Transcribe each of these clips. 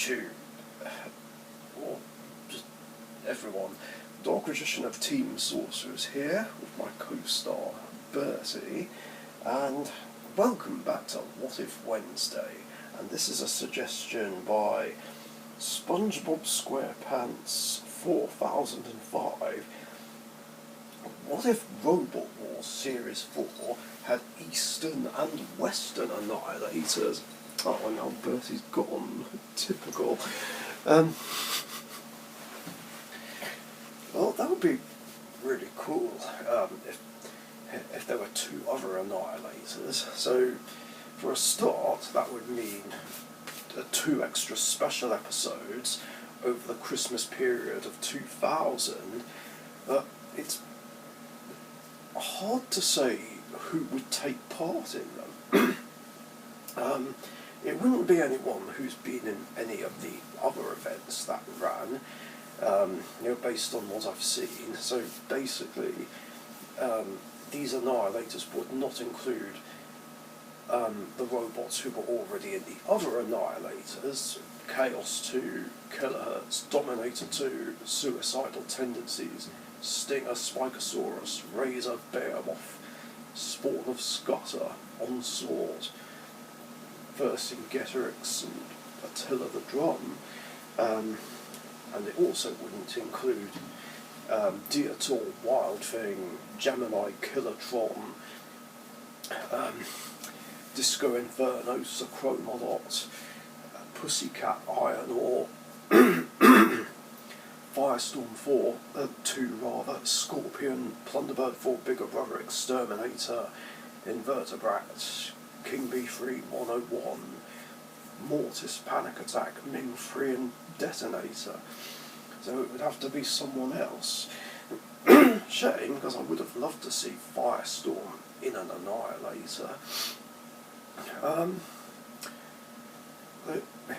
YouTube, or just everyone, Dark Magician of Team Sorcerers here with my co-star Bertie, and welcome back to What If Wednesday. And this is a suggestion by SpongeBob SquarePants 4005. What if Robot Wars Series 4 had Eastern and Western annihilators? Oh, and now Bertie's gone. Typical. Well, that would be really cool if there were two other annihilators. So, for a start, that would mean 2 extra special episodes over the Christmas period of 2000. But it's hard to say who would take part in them. It wouldn't be anyone who's been in any of the other events that ran, based on what I've seen. So basically, these annihilators would not include the robots who were already in the other annihilators: Chaos 2, Kilohertz, Dominator 2, Suicidal Tendencies, Stinger, Spikosaurus, Razor, Behemoth, Spawn of Scutter, Onslaught, Vercingetorix, and Attila the Drum. And it also wouldn't include Deator, Wild Thing, Gemini, Killertron, Disco Inferno, Chromalot, Pussycat, Iron Ore, Firestorm 2, Scorpion, Plunderbird 4, Bigger Brother, Exterminator, Invertebrate, King B3, 101, Mortis, Panic Attack, Ming 3, and Detonator. So it would have to be someone else. Shame, because I would have loved to see Firestorm in an annihilator.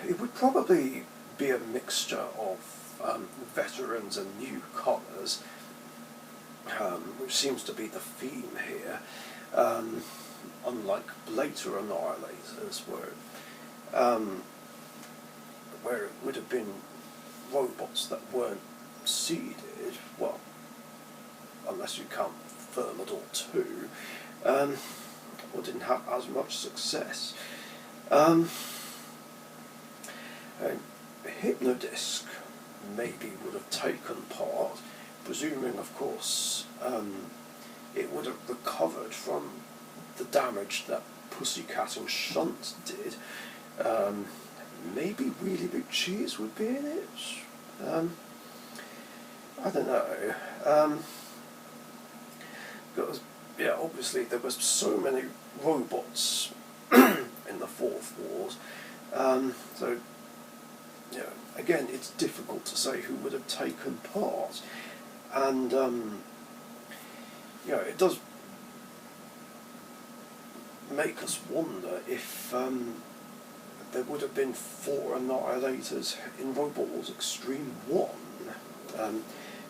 It would probably be a mixture of veterans and newcomers, which seems to be the theme here. Unlike later annihilators, where it would have been robots that weren't seeded, well, unless you count Thermidor 2, or didn't have as much success. Hypnodisc maybe would have taken part, presuming, of course, it would have recovered from the damage that Pussycat and Shunt did. Maybe Really Big Cheese would be in it. I don't know. Because, obviously there was so many robots in the Fourth Wars. So, again, it's difficult to say who would have taken part. And, it does make us wonder if there would have been 4 annihilators in Robot Wars Extreme 1,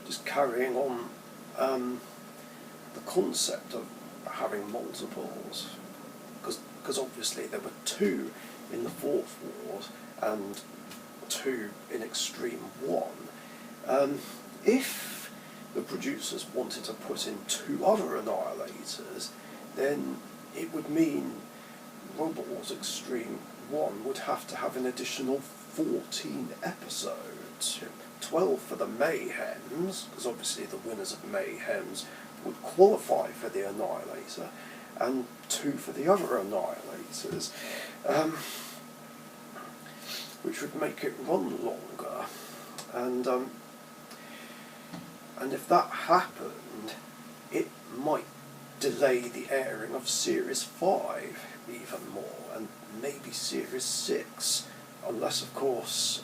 just carrying on the concept of having multiples, because obviously there were 2 in the Fourth Wars and 2 in Extreme 1. If the producers wanted to put in 2 other annihilators, then it would mean Robot Wars Extreme 1 would have to have an additional 14 episodes. 12 for the Mayhems, because obviously the winners of Mayhems would qualify for the Annihilator, and 2 for the other Annihilators, which would make it run longer. And if that happened, it might delay the airing of Series 5 even more, and maybe Series 6, unless, of course,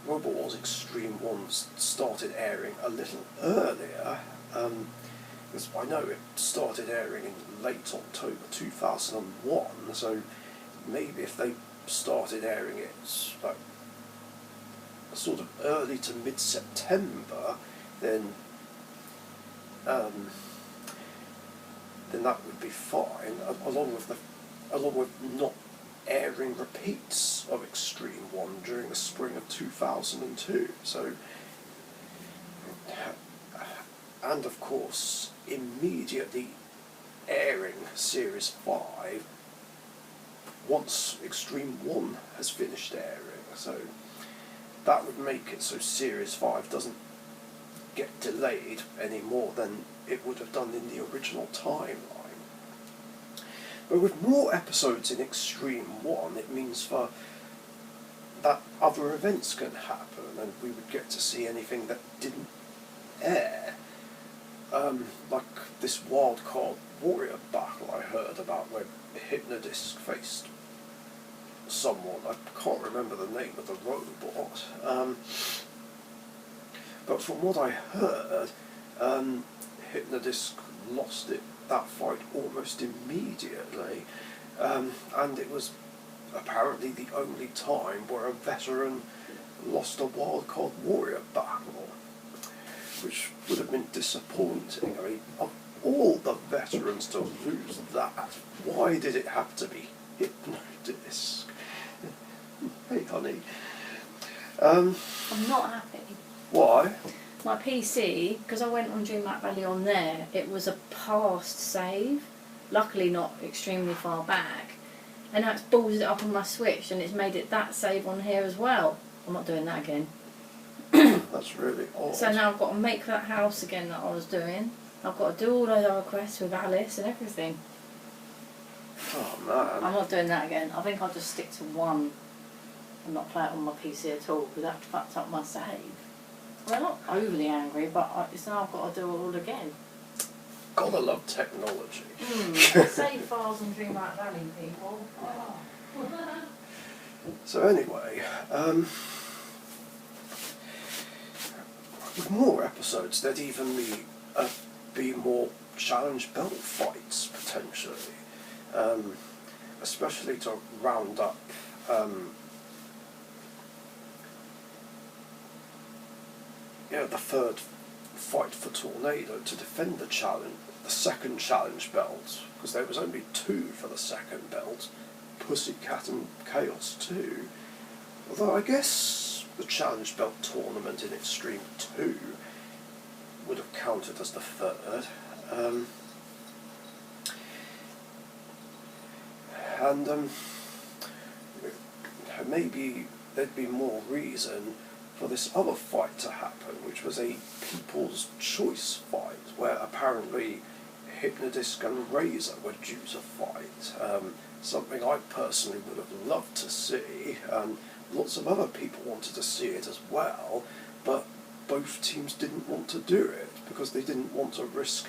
Robot Wars Extreme 1 started airing a little earlier, because I know it started airing in late October 2001, so maybe if they started airing it like sort of early to mid-September, then that would be fine, along with not airing repeats of Extreme 1 during the spring of 2002. So, and of course, immediately airing Series 5 once Extreme 1 has finished airing. So that would make it so Series 5 doesn't get delayed any more than it would have done in the original timeline. But with more episodes in Extreme 1, it means that other events can happen, and we would get to see anything that didn't air. Like this wildcard warrior battle I heard about where Hypnodisc faced someone. I can't remember the name of the robot. But from what I heard, Hypnodisc lost that fight almost immediately, and it was apparently the only time where a veteran lost a wildcard warrior battle, which would have been disappointing. I mean, of all the veterans to lose that, why did it have to be Hypnodisc? Hey, honey. I'm not happy. Why? My PC, because I went on DreamHack Valley on there, it was a past save, luckily not extremely far back, and now it's ballsed it up on my Switch and it's made it that save on here as well. I'm not doing that again. That's really odd. So now I've got to make that house again that I was doing. I've got to do all those other quests with Alice and everything. Oh man. I'm not doing that again. I think I'll just stick to one and not play it on my PC at all, because that fucked up my save. Well, I'm not overly angry, but it's now I've got to do it all again. Gotta love technology. Save files on DreamHack Valley, people. Oh. So anyway, with more episodes, there'd even be more challenge belt fights potentially, especially to round up. The third fight for Tornado to defend the second challenge belt, because there was only 2 for the second belt, Pussycat and Chaos 2. Although I guess the challenge belt tournament in Extreme 2 would have counted as the third. Maybe there'd be more reason for this other fight to happen, which was a People's Choice fight, where apparently Hypnodisc and Razor were due to fight. Something I personally would have loved to see, and lots of other people wanted to see it as well, but both teams didn't want to do it because they didn't want to risk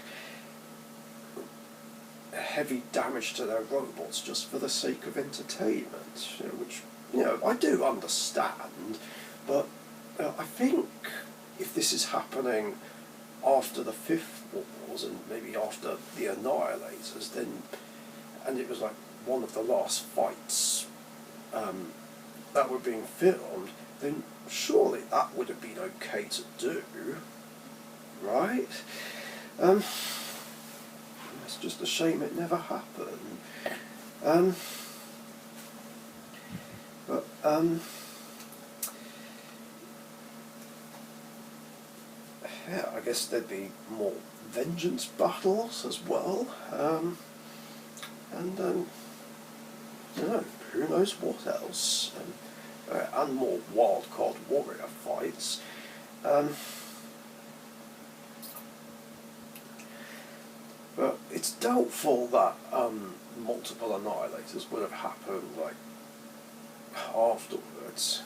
heavy damage to their robots just for the sake of entertainment, which I do understand, but I think if this is happening after the 5th Wars and maybe after the Annihilators, then, and it was like one of the last fights that were being filmed, then surely that would have been okay to do, right? It's just a shame it never happened. I guess there'd be more vengeance battles as well, who knows what else, and more wildcard warrior fights. But it's doubtful that multiple Annihilators would have happened afterwards,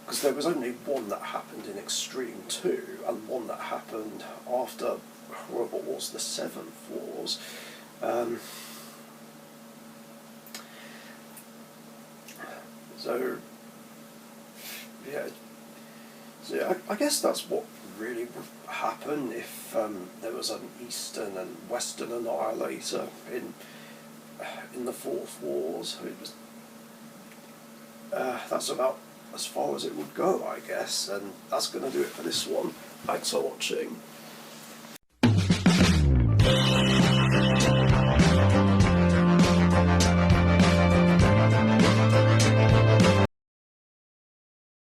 because there was only one that happened in Extreme 2 and one that happened after Robot Wars the 7th Wars. So I guess that's what really would happen if there was an Eastern and Western Annihilator in the 4th Wars. It was that's about as far as it would go, I guess, and that's going to do it for this one. Thanks for watching.